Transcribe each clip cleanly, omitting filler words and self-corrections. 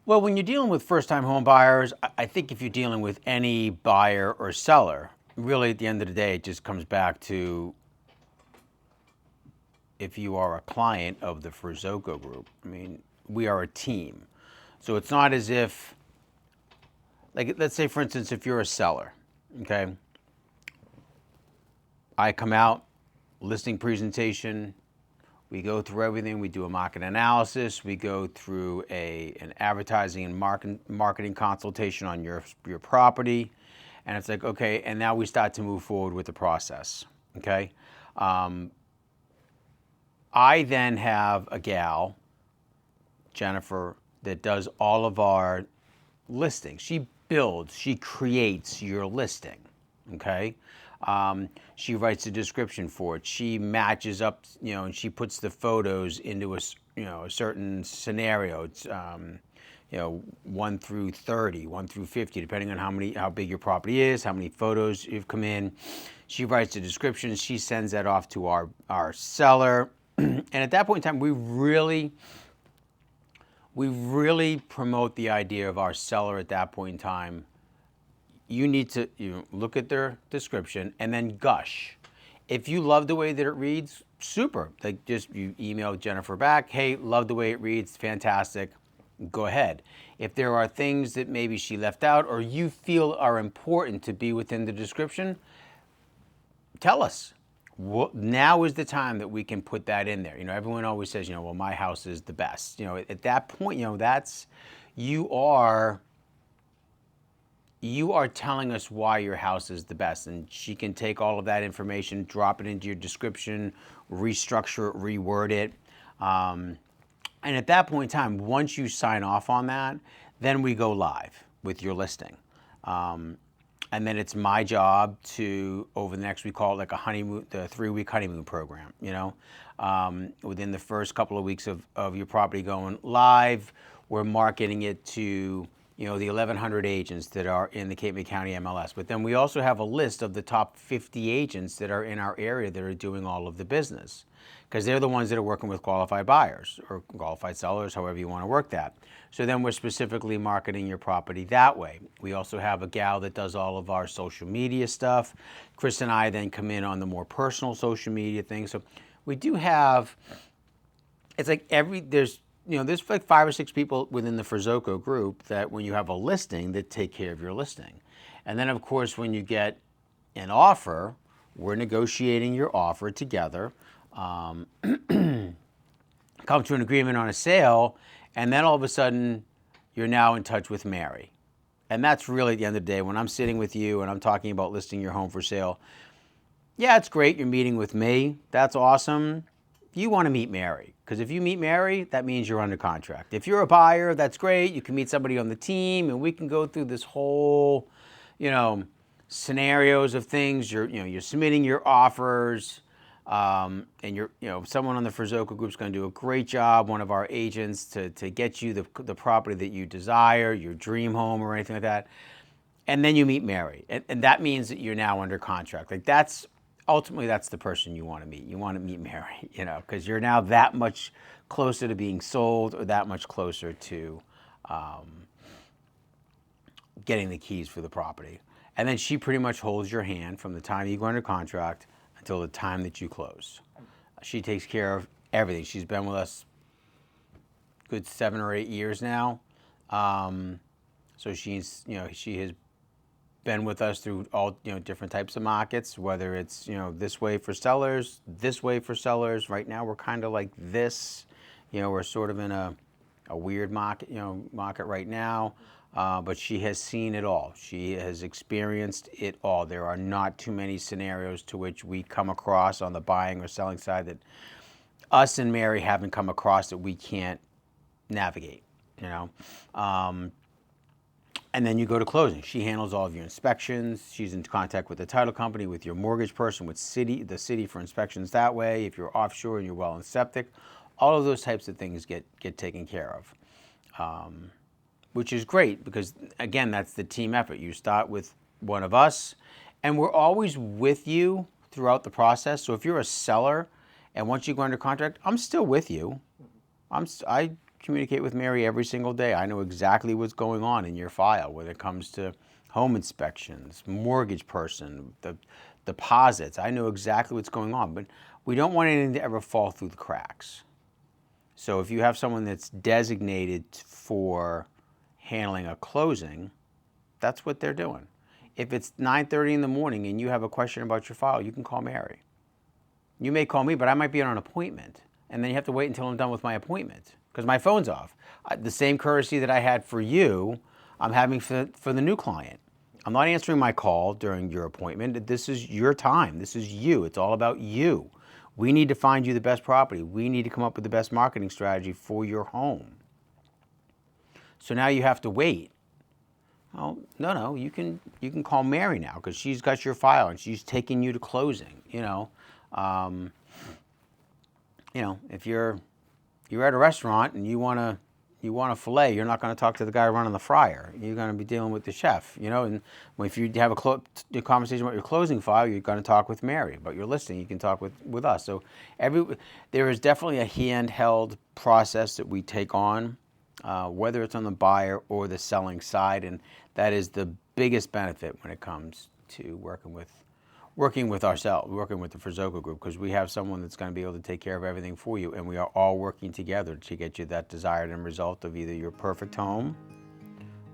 Well, when you're dealing with first-time home buyers, I think if you're dealing with any buyer or seller, really at the end of the day, it just comes back to if you are a client of the Ferzoco group. I mean, we are a team. So it's not as if, like, let's say, for instance, if you're a seller, okay, I come out, listing presentation, we go through everything, we do a market analysis, we go through an advertising and marketing consultation on your property, and it's like, okay, and now we start to move forward with the process, okay? I then have a gal, Jennifer, that does all of our listings. She builds, she creates your listing, okay? She writes a description for it. She matches up, and she puts the photos into a certain scenario. It's, 1 through 30, 1 through 50, depending on how big your property is, how many photos you've come in. She writes a description. She sends that off to our seller. And at that point in time, we really promote the idea of our seller at that point in time. You need to look at their description and then gush. If you love the way that it reads, super. Like, just you email Jennifer back, hey, love the way it reads, fantastic, go ahead. If there are things that maybe she left out or you feel are important to be within the description, tell us. Now is the time that we can put that in there. Everyone always says, well, my house is the best. At that point, that's, you are telling us why your house is the best. And she can take all of that information, drop it into your description, restructure it, reword it. And at that point in time, once you sign off on that, then we go live with your listing. And then it's my job to, over the next, we call it like a honeymoon, the 3-week honeymoon program, within the first couple of weeks of your property going live, we're marketing it to, the 1,100 agents that are in the Cape May County MLS. But then we also have a list of the top 50 agents that are in our area that are doing all of the business, because they're the ones that are working with qualified buyers or qualified sellers, however you want to work that. So then we're specifically marketing your property that way. We also have a gal that does all of our social media stuff. Chris and I then come in on the more personal social media things. So we do have, it's like there's like 5 or 6 people within the Ferzoco group that when you have a listing that take care of your listing. And then of course, when you get an offer, we're negotiating your offer together, come to an agreement on a sale, and then all of a sudden, you're now in touch with Mary. And that's really at the end of the day, when I'm sitting with you and I'm talking about listing your home for sale, yeah, it's great you're meeting with me. That's awesome. You want to meet Mary, because if you meet Mary, that means you're under contract. If you're a buyer, that's great. You can meet somebody on the team, and we can go through this whole, scenarios of things. You're submitting your offers. And someone on the Ferzoco group is going to do a great job, one of our agents, to get you the property that you desire, your dream home or anything like that. And then you meet Mary. And that means that you're now under contract. Like, ultimately, that's the person you want to meet. You want to meet Mary, because you're now that much closer to being sold or that much closer to getting the keys for the property. And then she pretty much holds your hand from the time you go under contract until the time that you close. She takes care of everything. She's been with us a good 7 or 8 years now. So she has been with us through all, different types of markets, whether it's, this way for sellers, this way for sellers. Right now we're kind of like this, we're sort of in a weird market, market right now. But she has seen it all. She has experienced it all. There are not too many scenarios to which we come across on the buying or selling side that us and Mary haven't come across that we can't navigate, And then you go to closing. She handles all of your inspections. She's in contact with the title company, with your mortgage person, with the city for inspections that way. If you're offshore and you're well and septic, all of those types of things get taken care of. Which is great because, again, that's the team effort. You start with one of us, and we're always with you throughout the process. So if you're a seller and once you go under contract, I'm still with you. I communicate with Mary every single day. I know exactly what's going on in your file, whether it comes to home inspections, mortgage person, the deposits. I know exactly what's going on, but we don't want anything to ever fall through the cracks. So if you have someone that's designated for handling a closing, that's what they're doing. If it's 9:30 in the morning and you have a question about your file, you can call Mary. You may call me, but I might be on an appointment. And then you have to wait until I'm done with my appointment because my phone's off. The same courtesy that I had for you, I'm having for the new client. I'm not answering my call during your appointment. This is your time. This is you. It's all about you. We need to find you the best property. We need to come up with the best marketing strategy for your home. So now you have to wait. Oh, no, you can call Mary now because she's got your file and she's taking you to closing. If you're at a restaurant and you want a fillet, you're not going to talk to the guy running the fryer. You're going to be dealing with the chef. And if you have a conversation about your closing file, you're going to talk with Mary. But your listing, you can talk with us. So there is definitely a handheld process that we take on, whether it's on the buyer or the selling side, and that is the biggest benefit when it comes to working with ourselves, working with the Ferzoco group, because we have someone that's going to be able to take care of everything for you, and we are all working together to get you that desired end result of either your perfect home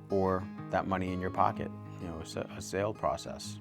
or that money in your pocket, a sale process.